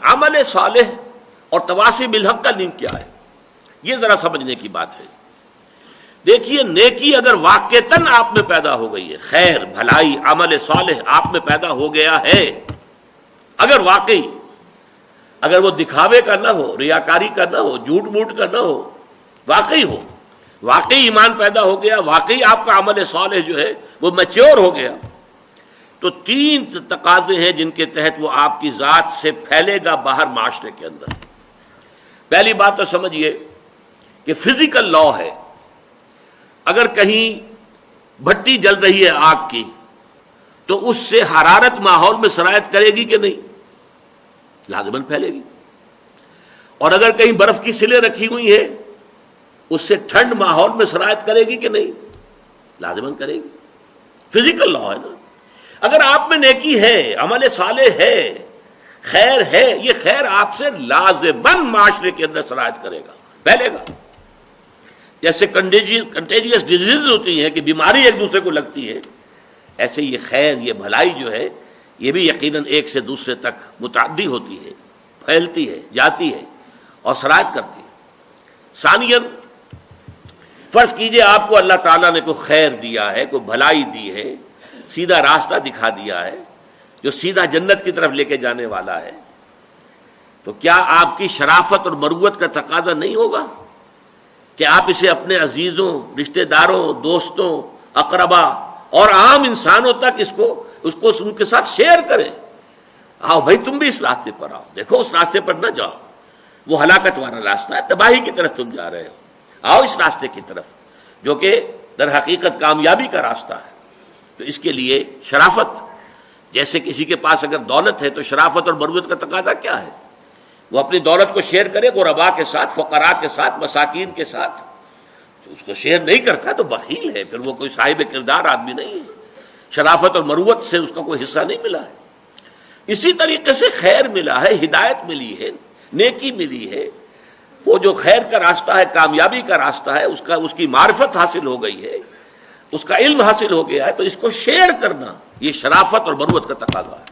عمل صالح اور تواصی بالحق کا لنک کیا ہے، یہ ذرا سمجھنے کی بات ہے۔ دیکھیے، نیکی اگر واقعتاً آپ میں پیدا ہو گئی ہے، خیر بھلائی عمل صالح آپ میں پیدا ہو گیا ہے، اگر واقعی، اگر وہ دکھاوے کا نہ ہو، ریاکاری کا نہ ہو، جھوٹ موٹ کا نہ ہو، واقعی ہو، واقعی ایمان پیدا ہو گیا، واقعی آپ کا عمل صالح جو ہے وہ میچور ہو گیا، تو تین تقاضے ہیں جن کے تحت وہ آپ کی ذات سے پھیلے گا باہر معاشرے کے اندر۔ پہلی بات تو سمجھیے کہ فزیکل لا ہے، اگر کہیں بھٹی جل رہی ہے آگ کی تو اس سے حرارت ماحول میں سرایت کرے گی کہ نہیں؟ لازماً پھیلے گی۔ اور اگر کہیں برف کی سلیں رکھی ہوئی ہیں اس سے ٹھنڈ ماحول میں سرایت کرے گی کہ نہیں؟ لازماً کرے گی، فزیکل لا ہے نا۔ اگر آپ میں نیکی ہے، عمل صالح ہے، خیر ہے، یہ خیر آپ سے لازماً معاشرے کے اندر سرایت کرے گا، پھیلے گا۔ جیسے کنٹیجیس ڈیزیز ہوتی ہیں کہ بیماری ایک دوسرے کو لگتی ہے، ایسے یہ خیر، یہ بھلائی جو ہے یہ بھی یقیناً ایک سے دوسرے تک متعدی ہوتی ہے، پھیلتی ہے، جاتی ہے اور سرایت کرتی ہے۔ ثانیاً، فرض کیجئے آپ کو اللہ تعالیٰ نے کوئی خیر دیا ہے، کوئی بھلائی دی ہے، سیدھا راستہ دکھا دیا ہے جو سیدھا جنت کی طرف لے کے جانے والا ہے، تو کیا آپ کی شرافت اور مروت کا تقاضا نہیں ہوگا کہ آپ اسے اپنے عزیزوں، رشتہ داروں، دوستوں، اقربا اور عام انسانوں تک اس کو ان کے ساتھ شیئر کریں؟ آؤ بھائی، تم بھی اس راستے پر آؤ، دیکھو اس راستے پر نہ جاؤ، وہ ہلاکت والا راستہ ہے، تباہی کی طرف تم جا رہے ہو، آؤ اس راستے کی طرف جو کہ در حقیقت کامیابی کا راستہ ہے۔ تو اس کے لیے شرافت، جیسے کسی کے پاس اگر دولت ہے تو شرافت اور مروت کا تقاضا کیا ہے؟ وہ اپنی دولت کو شیئر کرے غرباء کے ساتھ، فقراء کے ساتھ، مساکین کے ساتھ۔ تو اس کو شیئر نہیں کرتا تو بخیل ہے، پھر وہ کوئی صاحب کردار آدمی نہیں ہے، شرافت اور مروت سے اس کا کوئی حصہ نہیں ملا ہے۔ اسی طریقے سے خیر ملا ہے، ہدایت ملی ہے، نیکی ملی ہے، وہ جو خیر کا راستہ ہے، کامیابی کا راستہ ہے، اس کی معرفت حاصل ہو گئی ہے، اس کا علم حاصل ہو گیا ہے، تو اس کو شیئر کرنا یہ شرافت اور مروت کا تقاضا ہے۔